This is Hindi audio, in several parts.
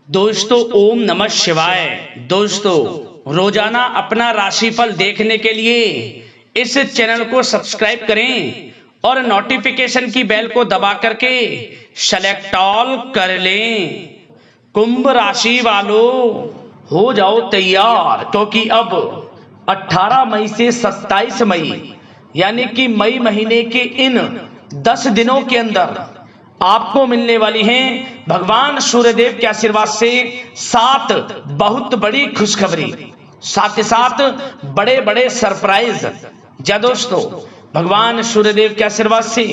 दोस्तों ओम नमः शिवाय। दोस्तों रोजाना अपना राशिफल देखने के लिए इस चैनल को सब्सक्राइब करें और नोटिफिकेशन की बेल को दबा करके सेलेक्ट ऑल कर लें। कुंभ राशि वालों हो जाओ तैयार, क्योंकि अब 18 मई से 27 मई यानी कि मई महीने के इन 10 दिनों के अंदर आपको मिलने वाली हैं भगवान सूर्यदेव के आशीर्वाद से 7 बहुत बड़ी खुशखबरी, साथ ही साथ बड़े बड़े सरप्राइज। जा दोस्तों, भगवान सूर्यदेव के आशीर्वाद से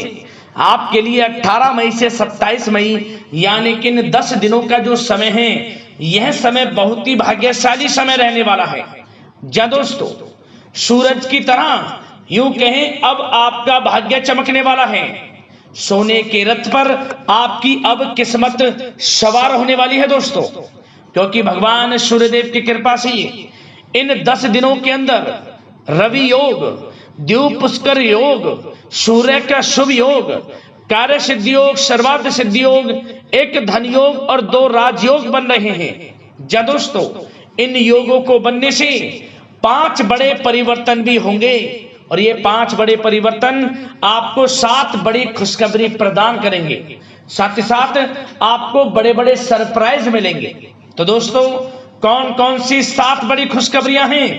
आपके लिए 18 मई से 27 मई यानी कि इन 10 दिनों का जो समय है, यह समय बहुत ही भाग्यशाली समय रहने वाला है। जा दोस्तों, सूरज की तरह यूं कहें अब आपका भाग्य चमकने वाला है। सोने के रथ पर आपकी अब किस्मत सवार होने वाली है दोस्तों, क्योंकि भगवान सूर्यदेव की कृपा से इन 10 दिनों के अंदर रवि योग, द्वीप पुष्कर योग, सूर्य का शुभ योग, कार्य सिद्धि योग, सर्वार्थ सिद्धि योग, एक धन योग और 2 राजयोग बन रहे हैं। जा दोस्तों, इन योगों को बनने से 5 बड़े परिवर्तन भी होंगे और ये 5 बड़े परिवर्तन आपको 7 बड़ी खुशखबरी प्रदान करेंगे। साथ ही साथ आपको बड़े बड़े सरप्राइज मिलेंगे। तो दोस्तों, कौन कौन सी 7 बड़ी खुशखबरियां हैं,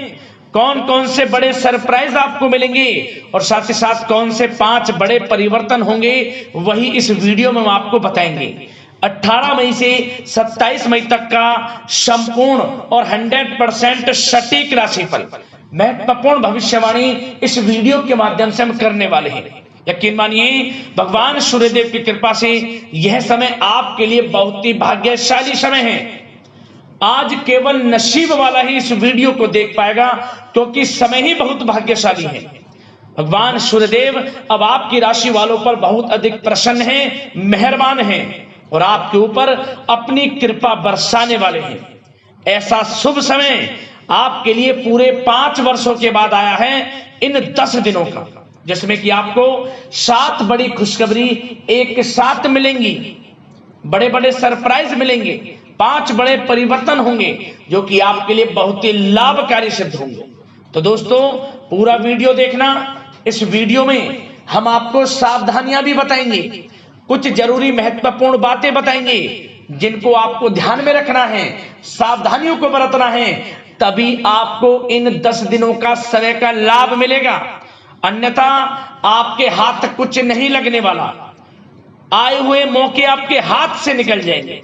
कौन कौन से बड़े सरप्राइज आपको मिलेंगे और साथ ही साथ कौन से 5 बड़े परिवर्तन होंगे, वही इस वीडियो में हम आपको बताएंगे। 18 मई से 27 मई तक का संपूर्ण और 100% सटीक राशिफल, महत्वपूर्ण भविष्यवाणी इस वीडियो के माध्यम से हम करने वाले हैं। यकीन मानिए, भगवान सूर्यदेव की कृपा से यह समय आपके लिए बहुत ही भाग्यशाली समय है। आज केवल नसीब वाला ही इस वीडियो को देख पाएगा, क्योंकि समय ही बहुत भाग्यशाली है। भगवान सूर्यदेव अब आपकी राशि वालों पर बहुत अधिक प्रसन्न हैं, मेहरबान हैं और आपके ऊपर अपनी कृपा बरसाने वाले हैं। ऐसा शुभ समय आपके लिए पूरे 5 वर्षों के बाद आया है इन 10 दिनों का, जिसमें कि आपको 7 बड़ी खुशखबरी एक साथ मिलेंगी, बड़े बड़े सरप्राइज मिलेंगे, 5 बड़े परिवर्तन होंगे जो कि आपके लिए बहुत ही लाभकारी सिद्ध होंगे। तो दोस्तों, पूरा वीडियो देखना। इस वीडियो में हम आपको सावधानियां भी बताएंगे, कुछ जरूरी महत्वपूर्ण बातें बताएंगे जिनको आपको ध्यान में रखना है, सावधानियों को बरतना है, तभी आपको इन 10 दिनों का समय का लाभ मिलेगा। अन्यथा आपके हाथ कुछ नहीं लगने वाला, आए हुए मौके आपके हाथ से निकल जाएंगे।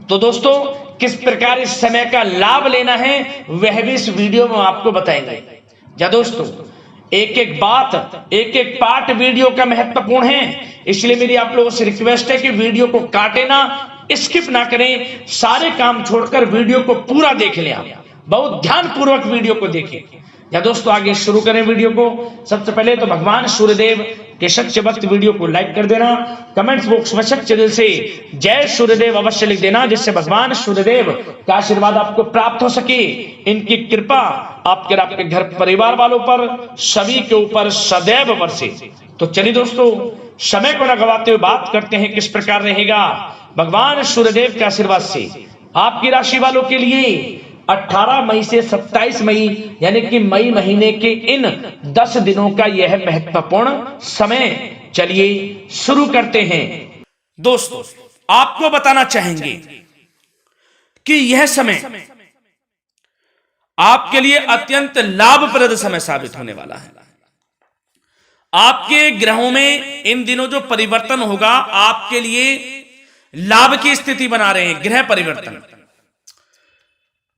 तो दोस्तों, किस प्रकार इस समय का लाभ लेना है वह भी इस वीडियो में आपको बताएंगे। या दोस्तों, एक एक बात, एक एक पार्ट वीडियो का महत्वपूर्ण है, इसलिए मेरी आप लोगों से रिक्वेस्ट है कि वीडियो को काटे ना, स्किप ना करें, सारे काम छोड़कर वीडियो को पूरा देख लें। आप बहुत ध्यानपूर्वक वीडियो को देखें। या दोस्तों, आगे शुरू करें वीडियो को। सबसे पहले तो भगवान सूर्यदेव के सच्चे भक्त वीडियो को लाइक कर देना, कमेंट्स बॉक्स में सच्चे दिल से जय सूर्यदेव अवश्य लिख देना, जिससे भगवान सूर्यदेव का आशीर्वाद आपको प्राप्त हो सके, इनकी कृपा आपके घर परिवार वालों पर, सभी के ऊपर सदैव बरसे। तो चलिए दोस्तों, समय को न गवाते हुए बात करते हैं किस प्रकार रहेगा भगवान सूर्यदेव के आशीर्वाद से आपकी राशि वालों के लिए 18 मई से 27 मई यानी कि मई महीने के इन 10 दिनों का यह महत्वपूर्ण समय। चलिए शुरू करते हैं। दोस्तों, आपको बताना चाहेंगे कि यह समय आपके लिए अत्यंत लाभप्रद समय साबित होने वाला है। आपके ग्रहों में इन दिनों जो परिवर्तन होगा, आपके लिए लाभ की स्थिति बना रहे हैं। ग्रह परिवर्तन,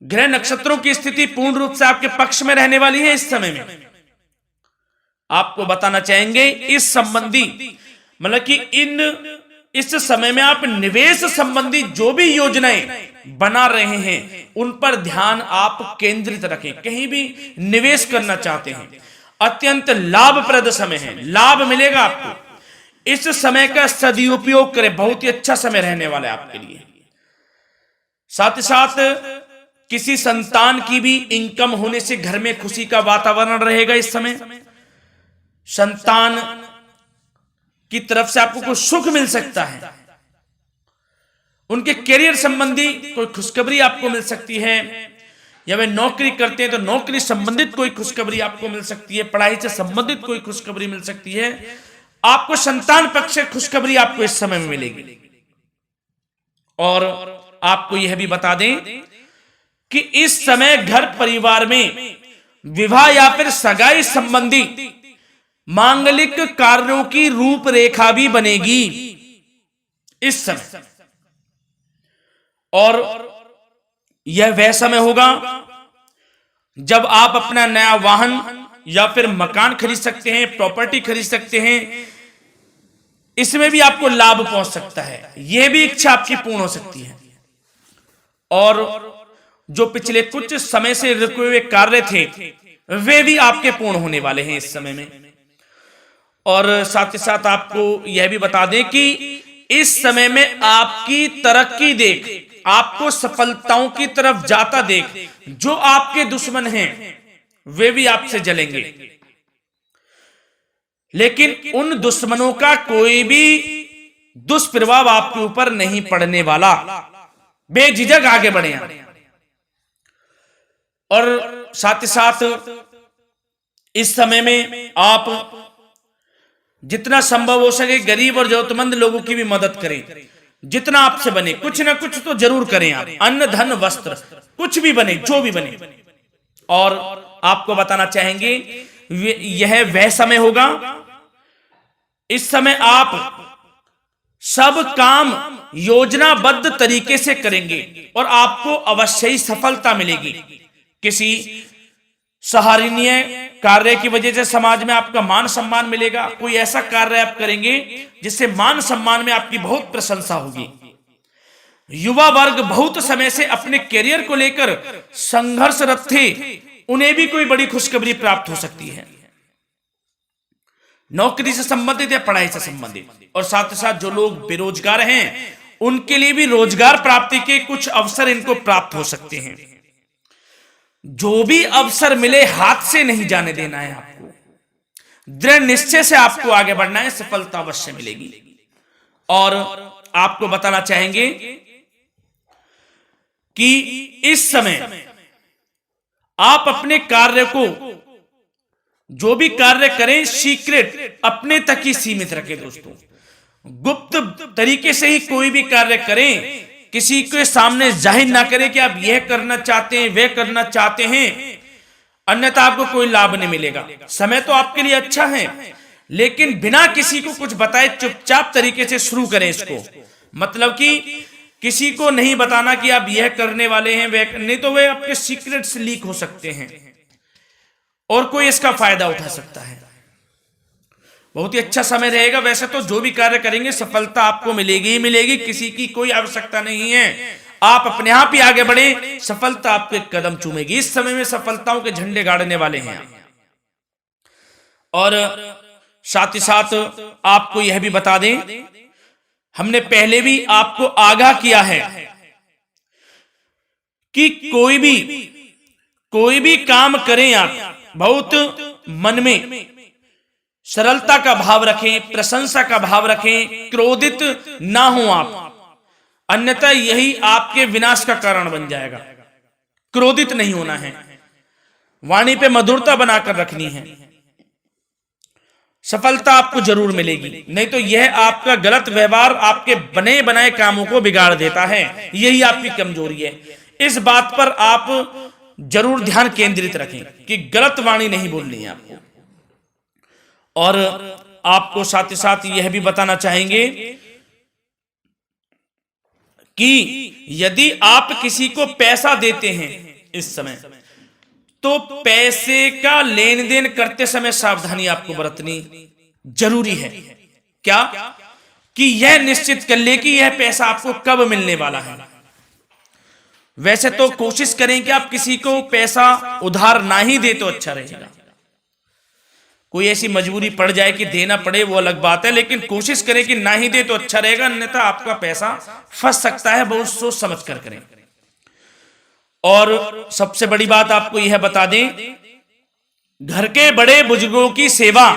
ग्रह नक्षत्रों की स्थिति पूर्ण रूप से आपके पक्ष में रहने वाली है। इस समय में आपको बताना चाहेंगे इस संबंधी, मतलब कि इस समय में आप निवेश संबंधी जो भी योजनाएं बना रहे हैं, उन पर ध्यान आप केंद्रित रखें। कहीं भी निवेश करना चाहते हैं, अत्यंत लाभप्रद समय है, लाभ मिलेगा आपको। इस समय का सदुपयोग करें, बहुत ही अच्छा समय रहने वाला है आपके लिए। साथ ही साथ किसी संतान की भी इनकम होने से घर में खुशी का वातावरण रहेगा। इस समय संतान की तरफ से आपको कुछ सुख मिल सकता है उनके करियर संबंधी कोई खुशखबरी आपको मिल सकती है, या वे नौकरी करते हैं तो नौकरी संबंधित कोई खुशखबरी आपको मिल सकती है, पढ़ाई से संबंधित कोई खुशखबरी मिल सकती है। आपको संतान पक्ष से खुशखबरी आपको इस समय में मिलेगी। और आपको यह भी बता दें कि इस समय घर परिवार में विवाह या फिर सगाई संबंधी मांगलिक कार्यों की रूपरेखा भी बनेगी इस समय। और यह वह समय होगा जब आप अपना नया वाहन या फिर मकान खरीद सकते हैं, प्रॉपर्टी खरीद सकते हैं। इसमें भी आपको लाभ पहुंच सकता है, यह भी इच्छा आपकी पूर्ण हो सकती है। और जो पिछले कुछ समय से रुके हुए कार्य थे वे भी आपके पूर्ण होने वाले हैं इस समय में। और साथ ही साथ आपको यह भी बता दें कि इस समय में आपकी तरक्की देख, आपको सफलताओं की तरफ जाता देख, जो आपके दुश्मन हैं वे भी आपसे जलेंगे, लेकिन उन दुश्मनों का कोई भी दुष्प्रभाव आपके ऊपर नहीं पड़ने वाला। बेझिझक आगे बढ़े। और साथ ही साथ इस समय में आप जितना संभव हो सके गरीब और जरूरतमंद लोगों की भी मदद करें। जितना आपसे बने कुछ ना कुछ तो जरूर करें आप, अन्न धन वस्त्र कुछ भी बने, जो भी बने। और आपको बताना चाहेंगे यह वह समय होगा, इस समय आप सब काम योजनाबद्ध तरीके से करेंगे और आपको अवश्य ही सफलता मिलेगी। किसी सराहनीय कार्य की वजह से समाज में आपका मान सम्मान मिलेगा। कोई ऐसा कार्य आप करेंगे जिससे मान सम्मान में आपकी बहुत प्रशंसा होगी। युवा वर्ग बहुत समय से अपने करियर को लेकर संघर्षरत थे, उन्हें भी कोई बड़ी खुशखबरी प्राप्त हो सकती है, नौकरी से संबंधित या पढ़ाई से संबंधित। और साथ ही साथ जो लोग बेरोजगार हैं उनके लिए भी रोजगार प्राप्ति के कुछ अवसर इनको प्राप्त हो सकते हैं। जो भी अवसर मिले हाथ से नहीं जाने देना है आपको, दृढ़ निश्चय से आपको आगे बढ़ना है, सफलता अवश्य मिलेगी। और आपको बताना चाहेंगे कि इस समय आप अपने कार्य को, जो भी कार्य करें, सीक्रेट अपने तक ही सीमित रखें दोस्तों। गुप्त तरीके से ही कोई भी कार्य करें, किसी के सामने जाहिर ना करें कि आप यह करना चाहते हैं, वह करना चाहते हैं, अन्यथा आपको कोई लाभ नहीं मिलेगा। समय तो आपके लिए अच्छा है, लेकिन बिना किसी को कुछ बताए चुपचाप तरीके से शुरू करें इसको। मतलब कि किसी को नहीं बताना कि आप यह करने वाले हैं, वह नहीं, तो वे आपके सीक्रेट्स लीक हो सकते हैं और कोई इसका फायदा उठा सकता है। बहुत ही अच्छा समय रहेगा। वैसे तो जो भी कार्य करेंगे सफलता आपको मिलेगी ही मिलेगी, किसी की कोई आवश्यकता नहीं है। आप अपने आप ही आगे बढ़े, सफलता आपके कदम चूमेगी। इस समय में सफलताओं के झंडे गाड़ने वाले हैं। और साथ ही साथ आपको यह भी बता दें, हमने पहले भी आपको आगाह किया है कि कोई भी काम करें आप बहुत मन में सरलता का भाव रखें, प्रशंसा का भाव रखें, क्रोधित ना हो आप, अन्यथा यही आपके विनाश का कारण बन जाएगा। क्रोधित नहीं होना है, वाणी पे मधुरता बनाकर रखनी है, सफलता आपको जरूर मिलेगी। नहीं तो यह आपका गलत व्यवहार आपके बने बनाए कामों को बिगाड़ देता है, यही आपकी कमजोरी है। इस बात पर आप जरूर ध्यान केंद्रित रखें कि गलत वाणी नहीं बोलनी है आपको। और आपको साथ ही साथ यह भी बताना चाहेंगे कि यदि आप किसी को पैसा देते हैं इस समय, तो पैसे का लेन देन करते समय सावधानी आपको बरतनी जरूरी है। क्या कि यह निश्चित कर ले कि यह पैसा आपको कब मिलने वाला है। वैसे तो कोशिश करें कि आप किसी को पैसा उधार ना ही दे तो अच्छा रहेगा। कोई ऐसी मजबूरी पड़ जाए कि देना पड़े वो अलग बात है, लेकिन कोशिश करें कि ना ही दे तो अच्छा रहेगा, अन्यथा आपका पैसा फंस सकता है। बहुत सोच समझ कर करें। और सबसे बड़ी बात आपको यह बता दें, घर के बड़े बुजुर्गों की सेवा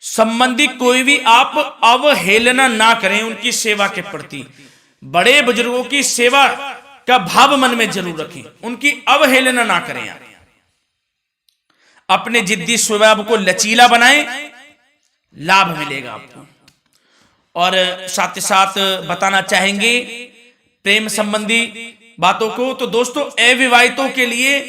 संबंधी कोई भी आप अवहेलना ना करें उनकी सेवा के प्रति। बड़े बुजुर्गों की सेवा का भाव मन में जरूर रखें, उनकी अवहेलना ना करें आप। अपने जिद्दी स्वभाव को लचीला बनाएं, लाभ मिलेगा आपको। और साथ ही साथ बताना चाहेंगे प्रेम संबंधी बातों को, तो दोस्तों अविवाहितों के लिए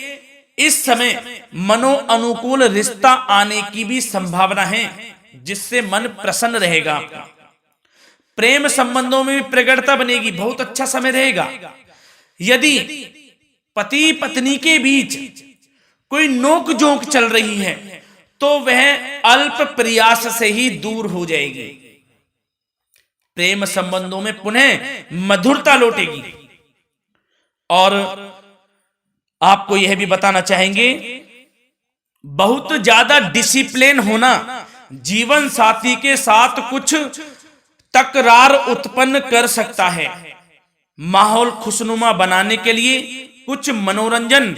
इस समय मनो अनुकूल रिश्ता आने की भी संभावना है, जिससे मन प्रसन्न रहेगा आपका। प्रेम संबंधों में भी प्रगाढ़ता बनेगी, बहुत अच्छा समय रहेगा। यदि पति पत्नी के बीच कोई नोक झोंक चल रही है तो वह अल्प प्रयास से ही दूर हो जाएगी। प्रेम संबंधों में पुनः मधुरता लौटेगी। और आपको यह भी बताना चाहेंगे, बहुत ज्यादा डिसिप्लिन होना जीवन साथी के साथ कुछ तकरार उत्पन्न कर सकता है। माहौल खुशनुमा बनाने के लिए कुछ मनोरंजन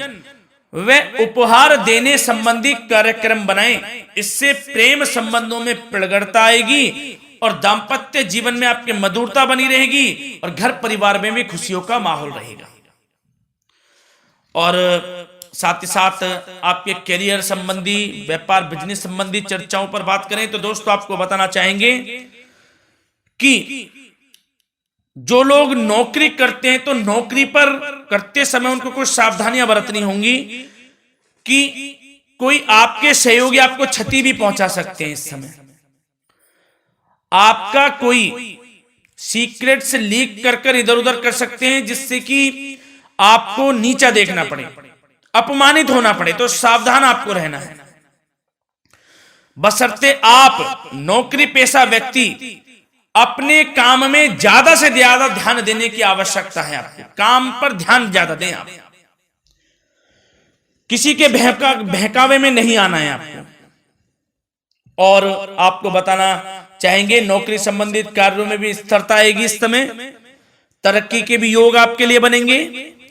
व उपहार देने संबंधी कार्यक्रम बनाएं, इससे प्रेम संबंधों में प्रगाढ़ता आएगी और दाम्पत्य जीवन में आपकी मधुरता बनी रहेगी और घर परिवार में भी खुशियों का माहौल रहेगा। और साथ ही साथ आपके करियर संबंधी, व्यापार बिजनेस संबंधी चर्चाओं पर बात करें तो दोस्तों आपको बताना चाहेंगे कि जो लोग नौकरी करते हैं तो नौकरी पर करते समय उनको कुछ सावधानियां बरतनी होंगी कि कोई आपके सहयोगी आपको क्षति भी पहुंचा सकते हैं। इस समय आपका कोई सीक्रेट्स लीक कर इधर उधर कर सकते हैं, जिससे कि आपको नीचा देखना पड़े, अपमानित होना पड़े, तो सावधान आपको रहना है। बशर्ते आप नौकरी पेशा व्यक्ति अपने काम में ज्यादा से ज्यादा ध्यान देने की आवश्यकता है। आपको काम पर ध्यान ज्यादा दें, आप किसी के बहकावे में नहीं आना है आपको। और आपको बताना चाहेंगे नौकरी संबंधित कार्यों में भी स्थिरता आएगी। इस समय तरक्की के भी योग आपके लिए बनेंगे।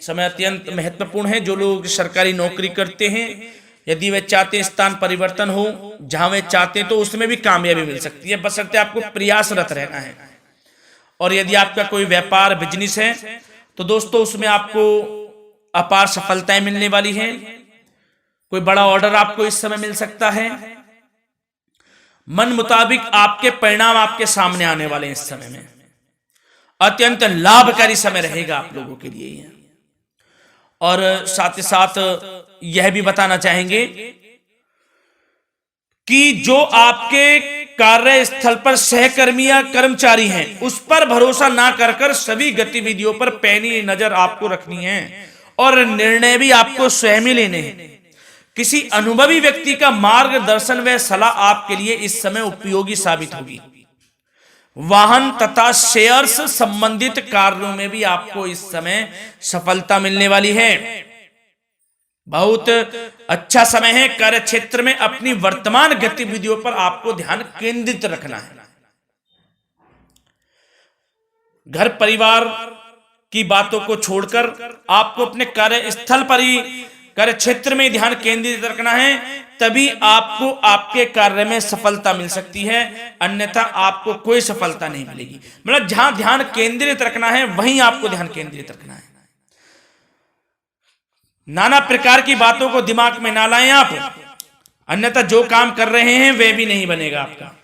समय अत्यंत महत्वपूर्ण है। जो लोग सरकारी नौकरी करते हैं, यदि वे चाहते हैं स्थान परिवर्तन हो, जहां वे चाहते हैं, तो उसमें भी कामयाबी मिल सकती है, बशर्ते आपको प्रयासरत रहना है। और यदि आपका कोई व्यापार बिजनेस है तो दोस्तों उसमें आपको अपार सफलताएं मिलने वाली हैं। कोई बड़ा ऑर्डर आपको इस समय मिल सकता है। मन मुताबिक आपके परिणाम आपके सामने आने वाले हैं। इस समय में अत्यंत लाभकारी समय रहेगा आप लोगों के लिए। और साथ ही साथ यह भी बताना चाहेंगे कि जो आपके कार्यस्थल पर सहकर्मी या कर्मचारी हैं, उस पर भरोसा ना कर सभी गतिविधियों पर पैनी नजर आपको रखनी है और निर्णय भी आपको स्वयं ही लेने हैं। किसी अनुभवी व्यक्ति का मार्गदर्शन व सलाह आपके लिए इस समय उपयोगी साबित होगी। वाहन तथा शेयर्स संबंधित कार्यों में भी आपको इस समय सफलता मिलने वाली है। बहुत अच्छा समय है। कार्य क्षेत्र में अपनी वर्तमान गतिविधियों पर आपको ध्यान केंद्रित रखना है। घर परिवार की बातों को छोड़कर आपको अपने कार्यस्थल पर ही, कार्य क्षेत्र में ध्यान केंद्रित रखना है, तभी आपको आपके कार्य में सफलता मिल सकती है, अन्यथा आपको कोई सफलता नहीं मिलेगी। मतलब जहां ध्यान केंद्रित रखना है वहीं आपको ध्यान केंद्रित रखना है। नाना प्रकार की बातों को दिमाग में ना लाएं आप, अन्यथा जो काम कर रहे हैं वह भी नहीं बनेगा आपका।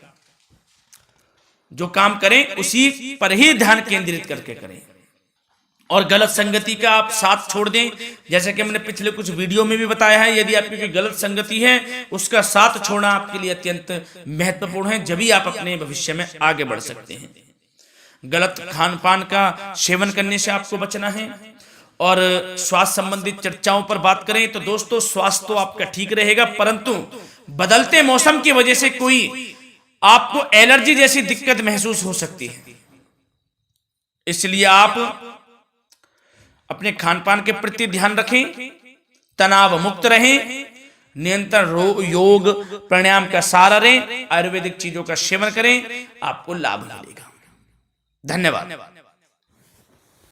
जो काम करें उसी पर ही ध्यान केंद्रित करके करें और गलत संगति का आप साथ छोड़ दें। जैसे कि हमने पिछले कुछ वीडियो में भी बताया है, यदि आपकी कोई गलत संगति है उसका साथ छोड़ना आपके लिए अत्यंत महत्वपूर्ण है, जब ही आप अपने भविष्य में आगे बढ़ सकते हैं। गलत खान पान का सेवन करने से आपको बचना है। और स्वास्थ्य संबंधित चर्चाओं पर बात करें तो दोस्तों स्वास्थ्य तो आपका ठीक रहेगा, परंतु बदलते मौसम की वजह से कोई आपको एलर्जी जैसी दिक्कत महसूस हो सकती है। इसलिए आप अपने खान पान के प्रति ध्यान रखें, तनाव मुक्त रहें, नियंत्रण योग प्राणायाम का सहारा लें, आयुर्वेदिक चीजों का सेवन करें, आपको लाभ मिलेगा। धन्यवाद।